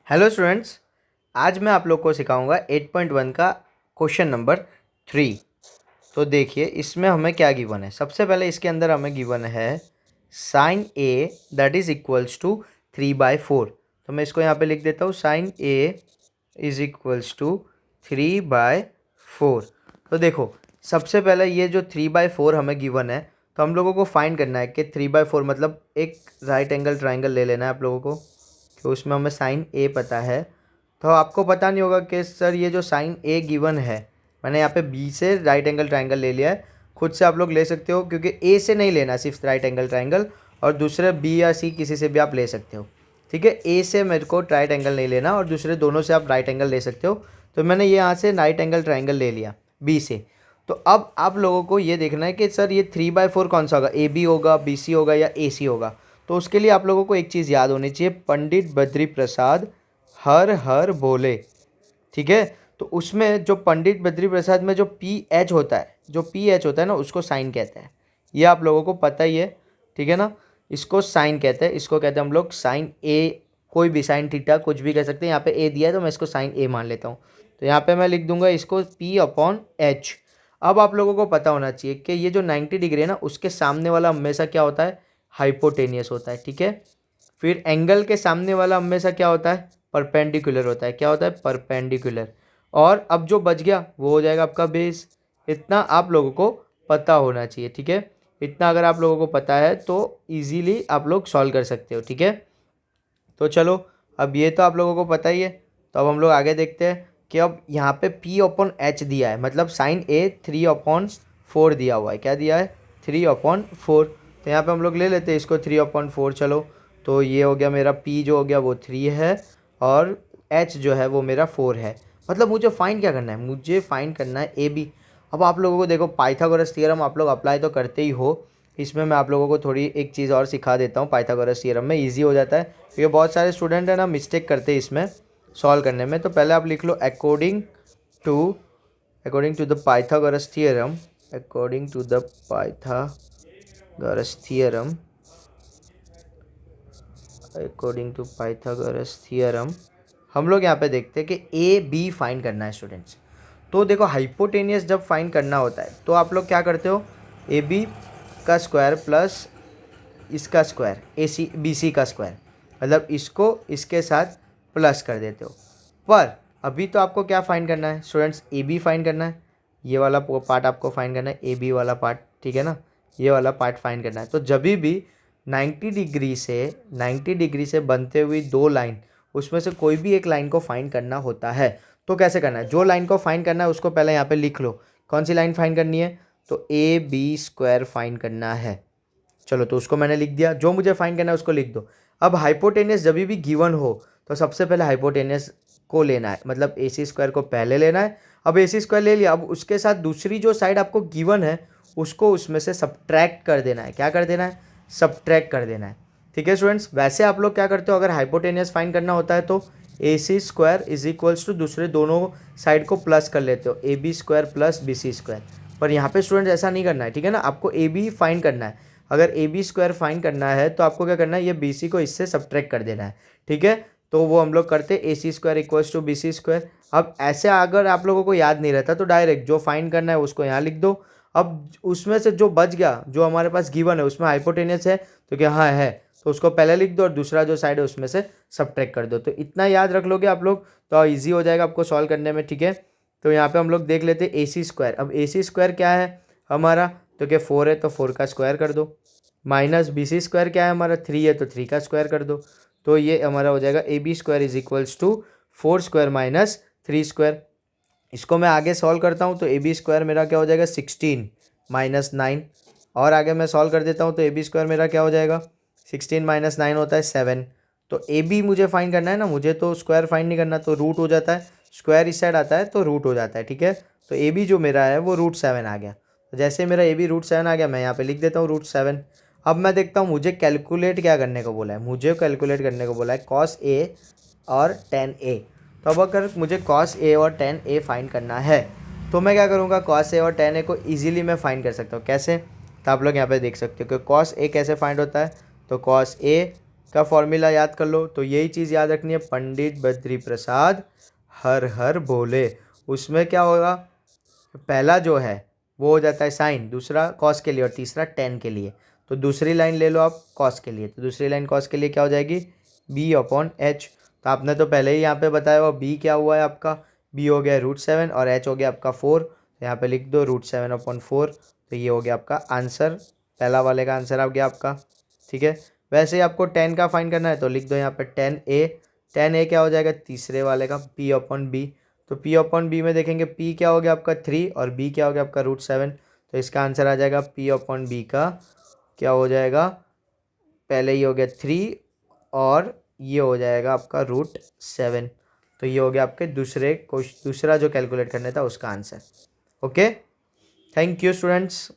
Hello students, आज मैं आप लोग को सिखाऊंगा 8.1 का क्वेश्चन नंबर 3। तो देखिए इसमें हमें क्या गिवन है। सबसे पहले इसके अंदर हमें गिवन है sine A that is equals to 3/4। तो मैं इसको यहाँ पे लिख देता हूँ, sine A is equals to 3/4। तो देखो सबसे पहले ये जो 3/4 हमें गिवन है, तो हम लोगों को फाइंड करना है कि 3/4 मतलब एक राइट एंगल ट्राइंगल ले लेना है आप लोगों को। तो उसमें हमें साइन ए पता है, तो आपको पता नहीं होगा कि सर ये जो साइन ए गिवन है, मैंने यहाँ पे बी से राइट एंगल ट्राइंगल ले लिया है। खुद से आप लोग ले सकते हो, क्योंकि ए से नहीं लेना सिर्फ राइट एंगल ट्राइंगल, और दूसरे बी या सी किसी से भी आप ले सकते हो। ठीक है, ए से मेरे को राइट एंगल नहीं लेना और दूसरे दोनों से आप राइट एंगल ले सकते हो। तो मैंने ये यहाँ से राइट एंगल ट्राइंगल ले लिया बी से। तो अब आप लोगों को ये देखना है कि सर ये 3/4 कौन सा होगा, ए बी होगा, बी सी होगा या ए सी होगा। तो उसके लिए आप लोगों को एक चीज़ याद होनी चाहिए, पंडित बद्री प्रसाद हर हर बोले। ठीक है, तो उसमें जो पंडित बद्री प्रसाद में जो पी एच होता है, ना उसको साइन कहते हैं। ये आप लोगों को पता ही है, ठीक है ना। इसको साइन कहते हैं, इसको कहते हैं हम लोग साइन ए, कोई भी साइन थीटा कुछ भी कह सकते हैं। यहाँ पे ए दिया है तो मैं इसको साइन ए मान लेता हूँ। तो यहाँ पे मैं लिख दूंगा इसको P/H। अब आप लोगों को पता होना चाहिए कि ये जो 90 डिग्री है ना, उसके सामने वाला हमेशा क्या होता है, हाइपोटेनियस होता है। ठीक है, फिर एंगल के सामने वाला हमेशा क्या होता है, परपेंडिकुलर होता है। क्या होता है, परपेंडिकुलर। और अब जो बच गया वो हो जाएगा आपका बेस। इतना आप लोगों को पता होना चाहिए। ठीक है, इतना अगर आप लोगों को पता है तो इजीली आप लोग सॉल्व कर सकते हो। ठीक है, तो चलो अब ये तो आप लोगों को पता ही है। तो अब हम लोग आगे देखते हैं कि अब यहाँ पे P/H दिया है, मतलब साइन ए 3/4 दिया हुआ है। क्या दिया है, 3/4। तो यहाँ पे हम लोग ले लेते हैं इसको 3/4। चलो, तो ये हो गया मेरा P जो हो गया वो 3 है और H जो है वो मेरा 4 है। मतलब मुझे फाइंड क्या करना है, मुझे फाइंड करना है ए बी। अब आप लोगों को देखो पाइथागोरस थ्योरम आप लोग अप्लाई तो करते ही हो, इसमें मैं आप लोगों को थोड़ी एक चीज़ और सिखा देता हूँ। पाइथागोरस थ्योरम में इजी हो जाता है, क्योंकि बहुत सारे स्टूडेंट है ना मिस्टेक करते हैं इसमें सॉल्व करने में। तो पहले आप लिख लो according to the Pythagoras theorem, according to the Pythagoras theorem, according to Pythagoras theorem हम लोग यहाँ पे देखते हैं कि ए बी फाइंड करना है स्टूडेंट्स। तो देखो हाइपोटेनियस जब फाइंड करना होता है तो आप लोग क्या करते हो, ए बी का स्क्वायर प्लस इसका स्क्वायर ए सी बी सी का स्क्वायर, मतलब इसको इसके साथ प्लस कर देते हो। पर अभी तो आपको क्या फाइंड करना है स्टूडेंट्स, ए बी फाइंड करना है। ये वाला पार्ट आपको फाइंड करना है, ए बी वाला पार्ट। ठीक है ना, ये वाला पार्ट फाइंड करना है। तो जब भी 90 डिग्री से बनते हुई दो लाइन, उसमें से कोई भी एक लाइन को फाइंड करना होता है। तो कैसे करना है, जो लाइन को फाइंड करना है उसको पहले यहाँ पे लिख लो। कौन सी लाइन फाइंड करनी है, तो ए बी स्क्वायर फाइंड करना है। चलो, तो उसको मैंने लिख दिया, जो मुझे फाइंड करना है उसको लिख दो। अब हाइपोटेनियस जब भी गिवन हो तो सबसे पहले हाइपोटेनियस को लेना है, मतलब ए सी स्क्वायर को पहले लेना है। अब ए सी स्क्वायर ले लिया, अब उसके साथ दूसरी जो साइड आपको गिवन है उसको उसमें से सब्ट्रैक्ट कर देना है। क्या कर देना है, सब्ट्रैक्ट कर देना है। ठीक है स्टूडेंट्स, वैसे आप लोग क्या करते हो, अगर हाइपोटेनियस फाइंड करना होता है तो A C square is equals to दूसरे दोनों साइड को प्लस कर लेते हो, A B square plus B C square. पर यहाँ पे स्टूडेंट्स ऐसा नहीं करना है। ठीक है ना, आपको ए बी फाइंड करना है। अगर ए बी स्क्वायर फाइंड करना है तो आपको क्या करना है, ये बी सी को इससे सब्ट्रैक्ट कर देना है। ठीक है, तो वो हम लोग करते A C square equals to B C square. अब ऐसे अगर आप लोगों को याद नहीं रहता तो डायरेक्ट जो फाइंड करना है उसको यहाँ लिख दो। अब उसमें से जो बच गया, जो हमारे पास गिवन है उसमें हाइपोटेनियस है तो क्या, हाँ है, तो उसको पहले लिख दो और दूसरा जो साइड है उसमें से सब्ट्रैक्ट कर दो। तो इतना याद रख लोगे आप लोग तो ईजी हो जाएगा आपको सॉल्व करने में। ठीक है, तो यहाँ पे हम लोग देख लेते हैं ए सी स्क्वायर। अब ए सी स्क्वायर क्या है हमारा, तो क्या 4 है तो 4 का स्क्वायर कर दो, माइनस बी सी स्क्वायर क्या है हमारा 3 है तो 3 का स्क्वायर कर दो। तो ये हमारा हो जाएगा A B square is equals to 4 square minus 3 square. इसको मैं आगे सॉल्व करता हूँ तो ए बी स्क्वायर मेरा क्या हो जाएगा 16 माइनस 9। और आगे मैं सॉल्व कर देता हूँ तो ए बी स्क्वायर मेरा क्या हो जाएगा 16 माइनस 9 होता है 7। तो ए बी मुझे फाइंड करना है ना, मुझे तो स्क्वायर फाइंड नहीं करना, तो रूट हो जाता है, स्क्वायर इस साइड आता है तो रूट हो जाता है। ठीक है, तो ए बी जो मेरा है वो √7 आ गया। तो जैसे मेरा ए बी √7 आ गया, मैं यहाँ पे लिख देता हूँ √7। अब मैं देखता हूँ मुझे कैलकुलेट क्या करने को बोला है, मुझे कैलकुलेट करने को बोला है कॉस ए और टेन ए। तो अब अगर मुझे कॉस ए और टेन ए फाइंड करना है तो मैं क्या करूँगा, कॉस ए और टेन ए को ईजिली मैं फाइंड कर सकता हूँ। कैसे, तो आप लोग यहाँ पे देख सकते हो कि कॉस ए कैसे फाइंड होता है, तो कॉस ए का फॉर्मूला याद कर लो। तो यही चीज़ याद रखनी है, पंडित बद्री प्रसाद हर हर बोले। उसमें क्या होगा, पहला जो है वो हो जाता है साइन, दूसरा कॉस के लिए और तीसरा टेन के लिए। तो दूसरी लाइन ले लो आप कॉस के लिए, तो दूसरी लाइन कॉस के लिए क्या हो जाएगी, बी अपॉन एच। तो आपने तो पहले ही यहाँ पे बताया हुआ, बी क्या हुआ है आपका, बी हो गया √7 और एच हो गया आपका 4। तो यहाँ पे लिख दो √7/4। तो ये हो गया आपका आंसर, पहला वाले का आंसर आ गया आपका। ठीक है, वैसे ही आपको 10 का फाइन करना है तो लिख दो यहाँ पे 10a। 10a क्या हो जाएगा, तीसरे वाले का p अपॉन बी। तो p अपॉन बी में देखेंगे p क्या हो गया आपका 3 और b क्या हो गया आपका √7। तो इसका आंसर आ जाएगा p अपॉन बी का क्या हो जाएगा, पहले ही हो गया 3 और ये हो जाएगा आपका √7। तो ये हो गया आपके दूसरा जो कैलकुलेट करना था उसका answer. Okay, thank you students.